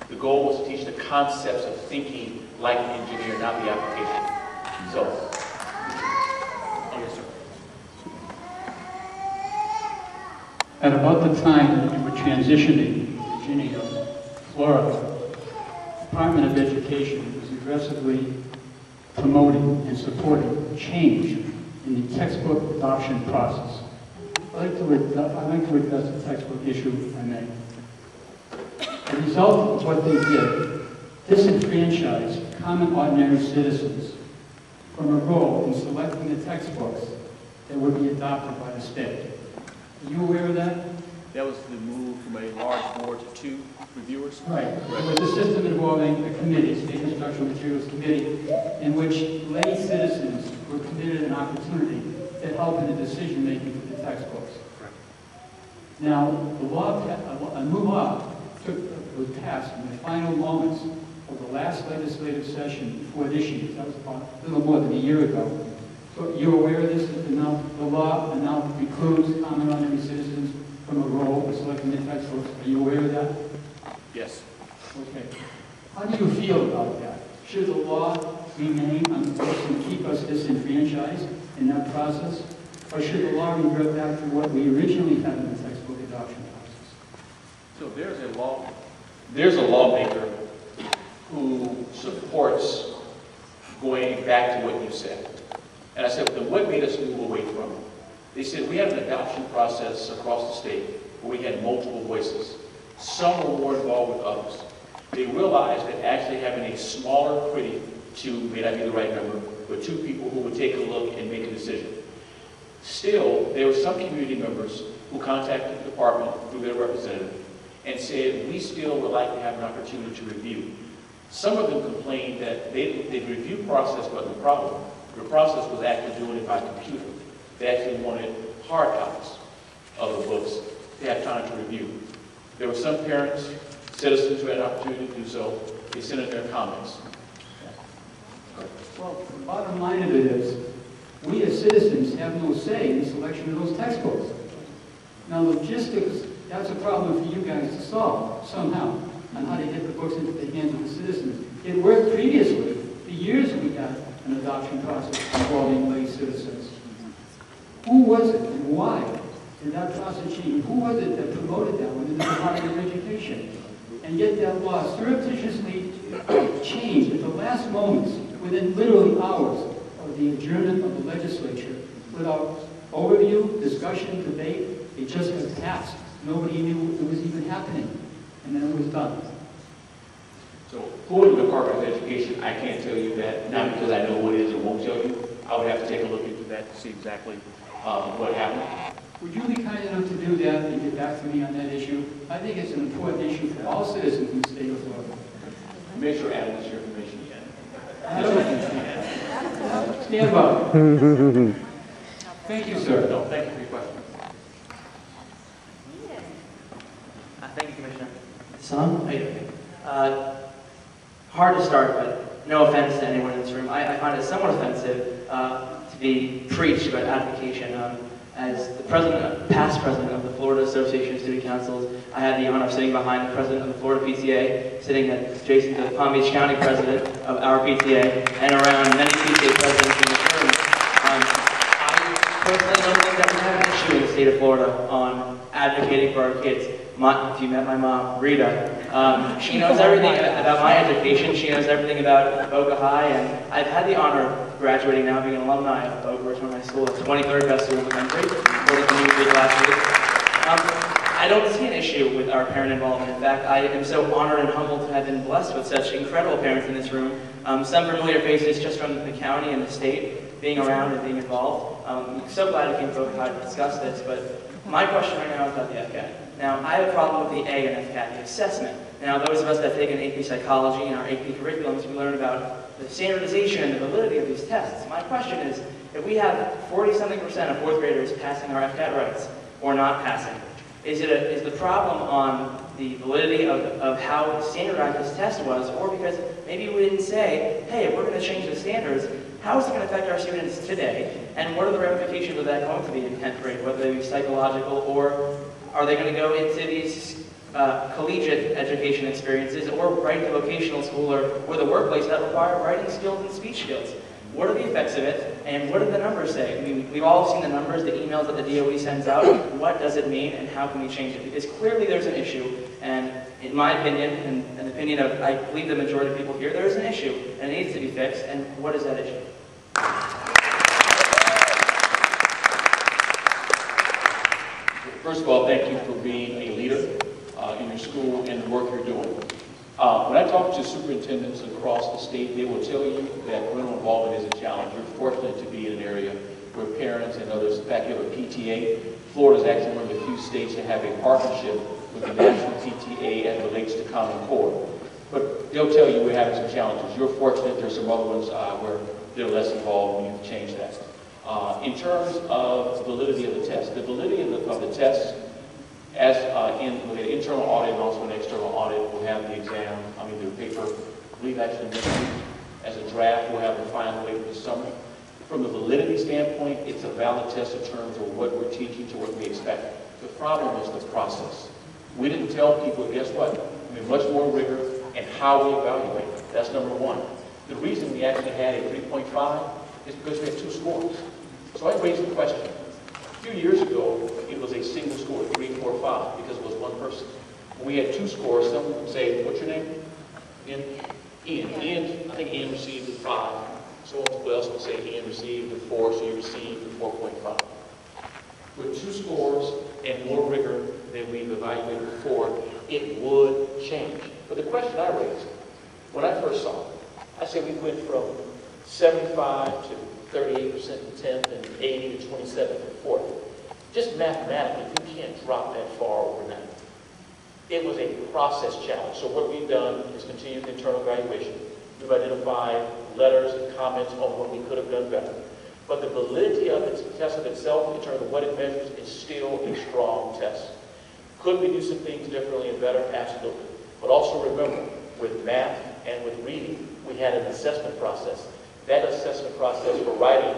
The goal was to teach the concepts of thinking like an engineer, not the application. So, oh yes, sir. At about the time that you were transitioning to Virginia, Florida, the Department of Education was aggressively promoting and supporting change in the textbook adoption process. I'd like to address the textbook issue, if I may. The result of what they did disenfranchised common ordinary citizens from a role in selecting the textbooks that would be adopted by the state. Are you aware of that? That was the move from a large board to 2 reviewers? Right. It was a system involving a committee, State Instructional Materials Committee, in which lay citizens were permitted an opportunity to help in the decision-making for the textbooks. Now, a new law was passed in the final moments of the last legislative session before this year. That was about a little more than a year ago. So you're aware of this? That the law now precludes common ordinary citizens from a role in selecting the textbooks. Are you aware of that? Yes. Okay. How do you feel about that? Should the law remain on the books and keep us disenfranchised in that process? Or should the law revert back to what we originally had in the textbook adoption process? So there's a lawmaker who supports going back to what you said. And I said, then what made us move away from it? They said, we had an adoption process across the state where we had multiple voices. Some were more involved with others. They realized that actually having a smaller committee, 2 may not be the right number, but 2 people who would take a look and make a decision. Still, there were some community members who contacted the department through their representative and said, we still would like to have an opportunity to review. Some of them complained that the review process wasn't the problem. The process was actually doing it by computer. They actually wanted hard copies of the books to have time to review. There were some parents, citizens who had an opportunity to do so. They sent in their comments. Well, the bottom line of it is, we as citizens have no say in the selection of those textbooks. Now, logistics, that's a problem for you guys to solve somehow, on how to get the books into the hands of the citizens. It worked previously. For years we had an adoption process involving lay citizens. Who was it and why did that process change? Who was it that promoted that within the Department of Education? And yet that law surreptitiously changed at the last moments, within literally hours of the adjournment of the legislature, without overview, discussion, debate. It just was passed. Nobody knew it was even happening. And then it was done. So, who in the Department of Education, I can't tell you that, not because I know what it is or won't tell you. I would have to take a look into that to see exactly what happened. Would you be kind enough to do that and get back to me on that issue? I think it's an important issue for all citizens in the state of Florida. Make sure Adam has your information again. Stand by. Thank you, sir. No, thank you for your question. Thank you, Commissioner. Son? How you doing? Hard to start, but no offense to anyone in this room. I find it somewhat offensive to be preached about advocation. As the past president of the Florida Association of Student Councils, I had the honor of sitting behind the president of the Florida PTA, sitting adjacent to the Palm Beach County president of our PTA, and around many PTA presidents in this room. I personally don't think that we have an issue in the state of Florida on advocating for our kids. If you met my mom, Rita, she knows everything about my education. She knows everything about Boca High, and I've had the honor of graduating now, being an alumni of Boca, which was my school, the 23rd best school in the country, according to Newsweek last week. I don't see an issue with our parent involvement. In fact, I am so honored and humbled to have been blessed with such incredible parents in this room. Some familiar faces just from the county and the state, being around and being involved. I'm so glad I came to Boca High to discuss this, but my question right now is about the FCAT. Now, I have a problem with the A in FCAT, the assessment. Now, those of us that take an AP psychology in our AP curriculums, we learn about the standardization and the validity of these tests. My question is, if we have 40-something% of fourth graders passing our FCAT rights or not passing, is the problem on the validity of how standardized this test was, or because maybe we didn't say, hey, if we're going to change the standards, how is it going to affect our students today, and what are the ramifications of that going to be in 10th grade, whether they be psychological, or are they going to go into these collegiate education experiences or right to vocational school or the workplace that require writing skills and speech skills. What are the effects of it, and what do the numbers say? I mean, we've all seen the numbers, the emails that the DOE sends out. What does it mean, and how can we change it? Because clearly there's an issue, and in my opinion, and the opinion of, I believe, the majority of people here, there is an issue, and it needs to be fixed, and what is that issue? First of all, thank you for being a leader in your school and the work you're doing. When I talk to superintendents across the state, they will tell you that parental involvement is a challenge. You're fortunate to be in an area where parents and others, in fact, you have a PTA. Florida is actually one of the few states that have a partnership with the National PTA as it relates to Common Core. But they'll tell you we're having some challenges. You're fortunate. There's some other ones where they're less involved, and you've changed that. In terms of validity of the test, the validity of the tests, as in with an internal audit and also an external audit, we'll have the exam, the paper, I believe actually next week. As a draft, we'll have the final later this summer. From the validity standpoint, it's a valid test in terms of what we're teaching to what we expect. The problem is the process. We didn't tell people, guess what? We have much more rigor in how we evaluate. That's number one. The reason we actually had a 3.5 is because we had 2 scores. So I raised the question. A few years ago, it was a single score, 3, 4, 5, because it was one person. When we had 2 scores, someone would say, what's your name? Ian. Ian, I think Ian received a 5. Someone else would say Ian received a 4, so you received a 4.5. With 2 scores and more rigor than we've evaluated before, it would change. But the question I raised, when I first saw it, I said we went from 75 to 38% to 10th and 80 to 27th and 4th. Just mathematically, you can't drop that far overnight. It was a process challenge. So what we've done is continued internal evaluation. We've identified letters and comments on what we could have done better. But the validity of the test of itself, in terms of what it measures, is still a strong test. Could we do some things differently and better? Absolutely. But also remember, with math and with reading, we had an assessment process. That assessment process for writing,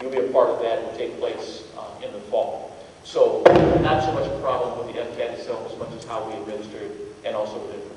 you'll be a part of that, will take place in the fall. So not so much a problem with the FCAT itself as much as how we administer it and also with